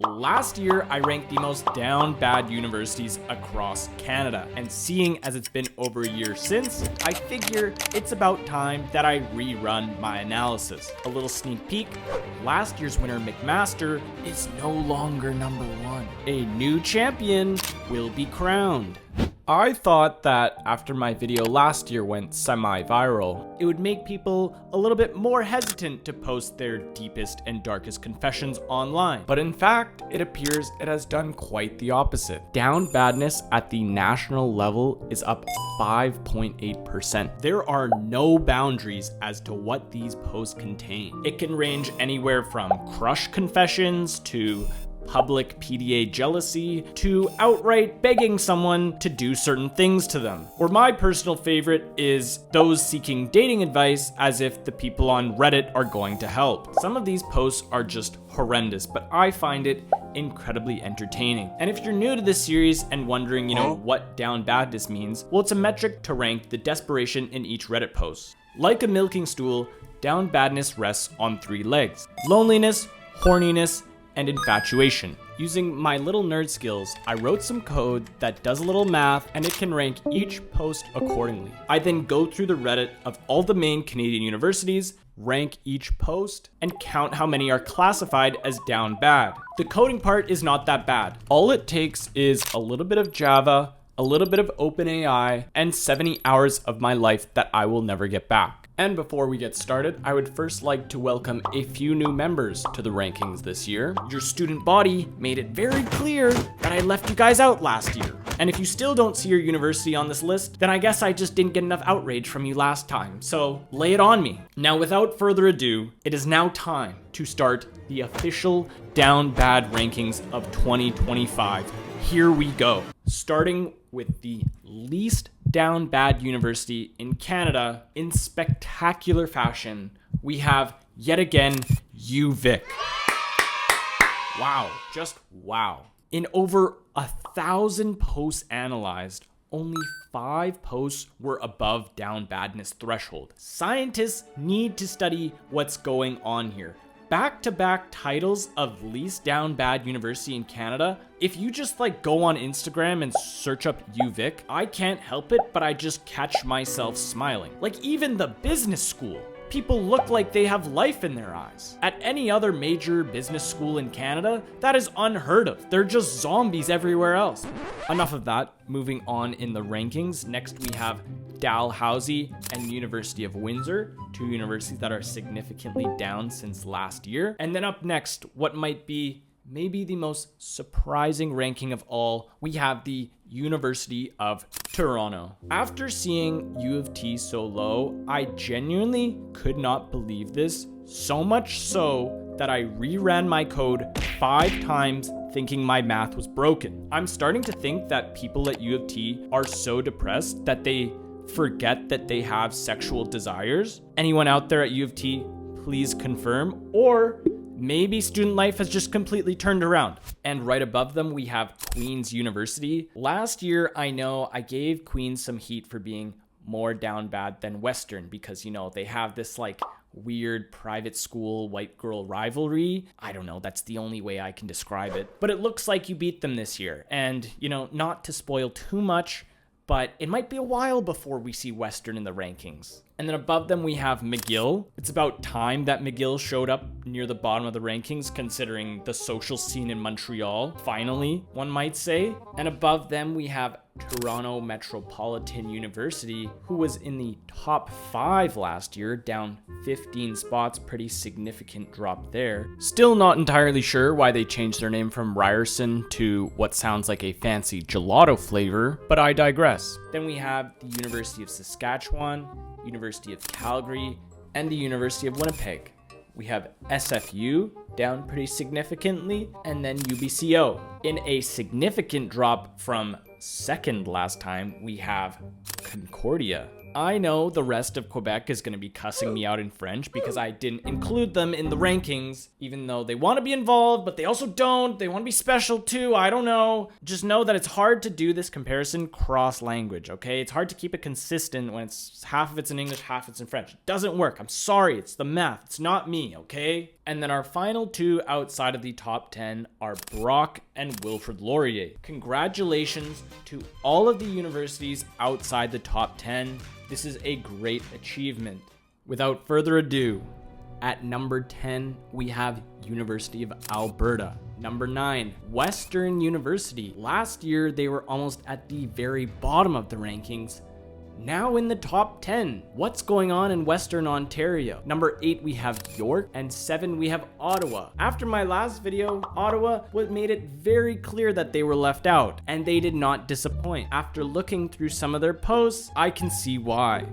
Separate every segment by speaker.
Speaker 1: Last year, I ranked the most down bad universities across Canada, and seeing as it's been over a year since, I figure it's about time that I rerun my analysis. A little sneak peek, last year's winner McMaster is no longer number one. A new champion will be crowned. I thought that after my video last year went semi-viral, it would make people a little bit more hesitant to post their deepest and darkest confessions online. But in fact, it appears it has done quite the opposite. Down badness at the national level is up 5.8%. There are no boundaries as to what these posts contain. It can range anywhere from crush confessions to public PDA jealousy to outright begging someone to do certain things to them. Or my personal favorite is those seeking dating advice as if the people on Reddit are going to help. Some of these posts are just horrendous, but I find it incredibly entertaining. And if you're new to this series and wondering, what down badness means, well, it's a metric to rank the desperation in each Reddit post. Like a milking stool, down badness rests on 3 legs: loneliness, horniness, and infatuation. Using my little nerd skills, I wrote some code that does a little math and it can rank each post accordingly. I then go through the Reddit of all the main Canadian universities, rank each post, and count how many are classified as down bad. The coding part is not that bad. All it takes is a little bit of Java, a little bit of OpenAI, and 70 hours of my life that I will never get back. And before we get started, I would first like to welcome a few new members to the rankings this year. Your student body made it very clear that I left you guys out last year. And if you still don't see your university on this list, then I guess I just didn't get enough outrage from you last time. So lay it on me. Now, without further ado, it is now time to start the official down bad rankings of 2025. Here we go. Starting with the least down bad university in Canada, in spectacular fashion, we have yet again UVic. Wow, just wow. In over 1,000 posts analyzed, only 5 posts were above down badness threshold. Scientists need to study what's going on here. Back-to-back titles of least down bad university in Canada. If you just go on Instagram and search up UVic, I can't help it, but I just catch myself smiling. Even the business school. People look like they have life in their eyes. At any other major business school in Canada, that is unheard of. They're just zombies everywhere else. Enough of that. Moving on in the rankings. Next we have Dalhousie and University of Windsor, 2 universities that are significantly down since last year. And then up next, what might be maybe the most surprising ranking of all, we have the University of Toronto. After seeing U of T so low, I genuinely could not believe this, so much so that I reran my code 5 times thinking my math was broken. I'm starting to think that people at U of T are so depressed that they forget that they have sexual desires. Anyone out there at U of T, please confirm, or maybe student life has just completely turned around. And right above them, we have Queen's University. Last year, I know I gave Queen's some heat for being more down bad than Western because, they have this weird private school white girl rivalry. I don't know, that's the only way I can describe it. But it looks like you beat them this year. And, not to spoil too much, but it might be a while before we see Western in the rankings. And then above them, we have McGill. It's about time that McGill showed up near the bottom of the rankings, considering the social scene in Montreal. Finally, one might say. And above them, we have Toronto Metropolitan University, who was in the top 5 last year, down 15 spots, pretty significant drop there. Still not entirely sure why they changed their name from Ryerson to what sounds like a fancy gelato flavor, but I digress. Then we have the University of Saskatchewan, University of Calgary, and the University of Winnipeg. We have SFU down pretty significantly, and then UBCO. In a significant drop from second last time, we have Concordia. I know the rest of Quebec is going to be cussing me out in French because I didn't include them in the rankings, even though they want to be involved, but they also don't. They want to be special too. I don't know. Just know that it's hard to do this comparison cross language, okay? It's hard to keep it consistent when it's half of it's in English, half it's in French. It doesn't work. I'm sorry. It's the math. It's not me, okay? And then our final two outside of the top 10 are Brock and Wilfrid Laurier. Congratulations to all of the universities outside the top 10. This is a great achievement. Without further ado, at number 10, we have University of Alberta. Number 9, Western University. Last year, they were almost at the very bottom of the rankings. Now in the top 10. What's going on in Western Ontario? Number 8, we have York, and 7, we have Ottawa. After my last video, Ottawa made it very clear that they were left out, and they did not disappoint. After looking through some of their posts, I can see why.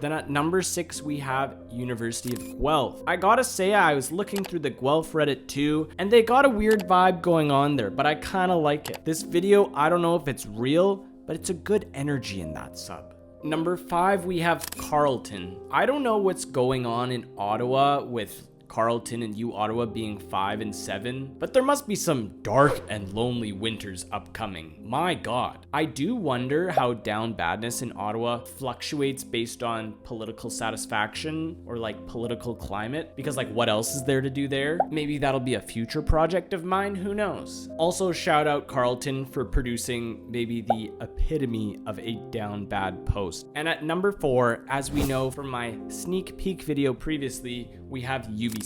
Speaker 1: Then at number 6, we have University of Guelph. I gotta say, I was looking through the Guelph Reddit too, and they got a weird vibe going on there, but I kinda like it. This video, I don't know if it's real, but it's a good energy in that sub. Number 5, we have Carleton. I don't know what's going on in Ottawa with Carleton and U Ottawa being 5 and 7, but there must be some dark and lonely winters upcoming. My God. I do wonder how down badness in Ottawa fluctuates based on political satisfaction or like political climate, because like what else is there to do there? Maybe that'll be a future project of mine, who knows? Also shout out Carleton for producing maybe the epitome of a down bad post. And at number 4, as we know from my sneak peek video previously, we have UBC.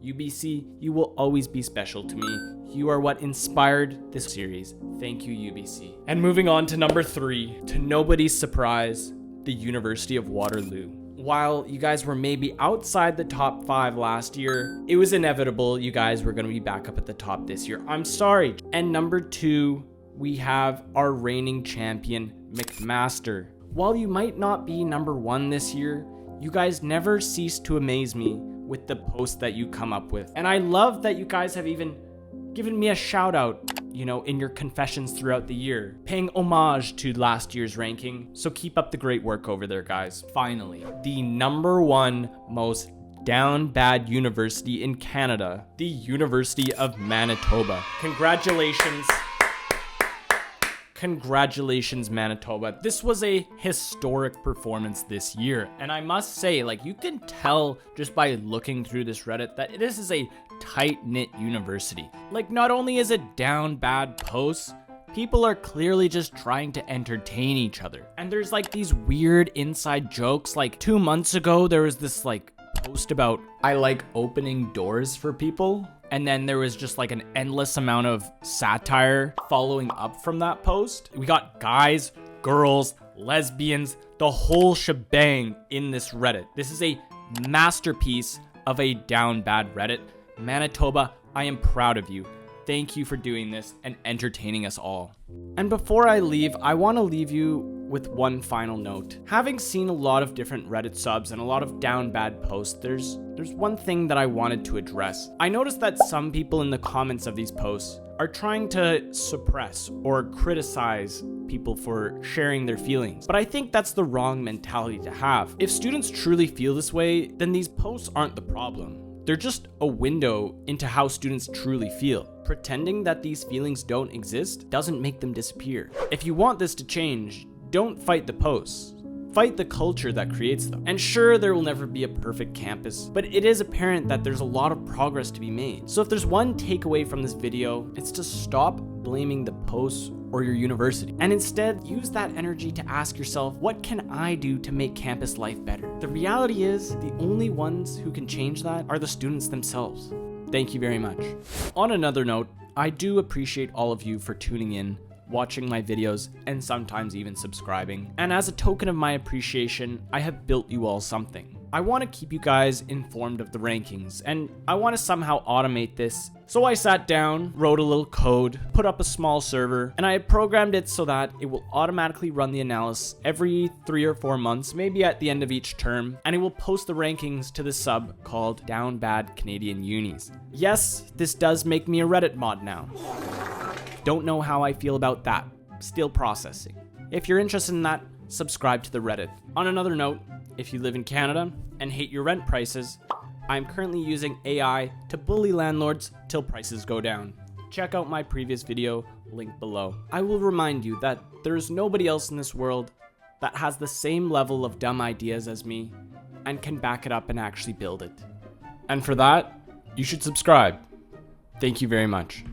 Speaker 1: UBC, you will always be special to me. You are what inspired this series. Thank you, UBC. And moving on to number 3, to nobody's surprise, the University of Waterloo. While you guys were maybe outside the top 5 last year, it was inevitable you guys were going to be back up at the top this year. I'm sorry. And number 2, we have our reigning champion, McMaster. While you might not be number 1 this year, you guys never cease to amaze me with the posts that you come up with. And I love that you guys have even given me a shout out, in your confessions throughout the year, paying homage to last year's ranking. So keep up the great work over there, guys. Finally, the number 1 most down bad university in Canada, the University of Manitoba. Congratulations. Congratulations, Manitoba. This was a historic performance this year. And I must say, you can tell just by looking through this Reddit that this is a tight-knit university. Not only is it down bad posts, people are clearly just trying to entertain each other. And there's these weird inside jokes. 2 months ago, there was this post about I like opening doors for people. And then there was just an endless amount of satire following up from that post. We got guys, girls, lesbians, the whole shebang in this Reddit. This is a masterpiece of a down bad Reddit. Manitoba, I am proud of you. Thank you for doing this and entertaining us all. And before I leave, I want to leave you with one final note. Having seen a lot of different Reddit subs and a lot of down bad posts, there's one thing that I wanted to address. I noticed that some people in the comments of these posts are trying to suppress or criticize people for sharing their feelings. But I think that's the wrong mentality to have. If students truly feel this way, then these posts aren't the problem. They're just a window into how students truly feel. Pretending that these feelings don't exist doesn't make them disappear. If you want this to change, don't fight the posts. Fight the culture that creates them. And sure, there will never be a perfect campus, but it is apparent that there's a lot of progress to be made. So if there's one takeaway from this video, it's to stop blaming the posts or your university, and instead use that energy to ask yourself, what can I do to make campus life better? The reality is, the only ones who can change that are the students themselves. Thank you very much. On another note, I do appreciate all of you for tuning in, watching my videos, and sometimes even subscribing. And as a token of my appreciation, I have built you all something. I want to keep you guys informed of the rankings, and I want to somehow automate this. So I sat down, wrote a little code, put up a small server, and I programmed it so that it will automatically run the analysis every 3 or 4 months, maybe at the end of each term, and it will post the rankings to the sub called Down Bad Canadian Unis. Yes, this does make me a Reddit mod now. Don't know how I feel about that. Still processing. If you're interested in that, subscribe to the Reddit. On another note, if you live in Canada and hate your rent prices, I'm currently using AI to bully landlords till prices go down. Check out my previous video, link below. I will remind you that there's nobody else in this world that has the same level of dumb ideas as me and can back it up and actually build it. And for that, you should subscribe. Thank you very much.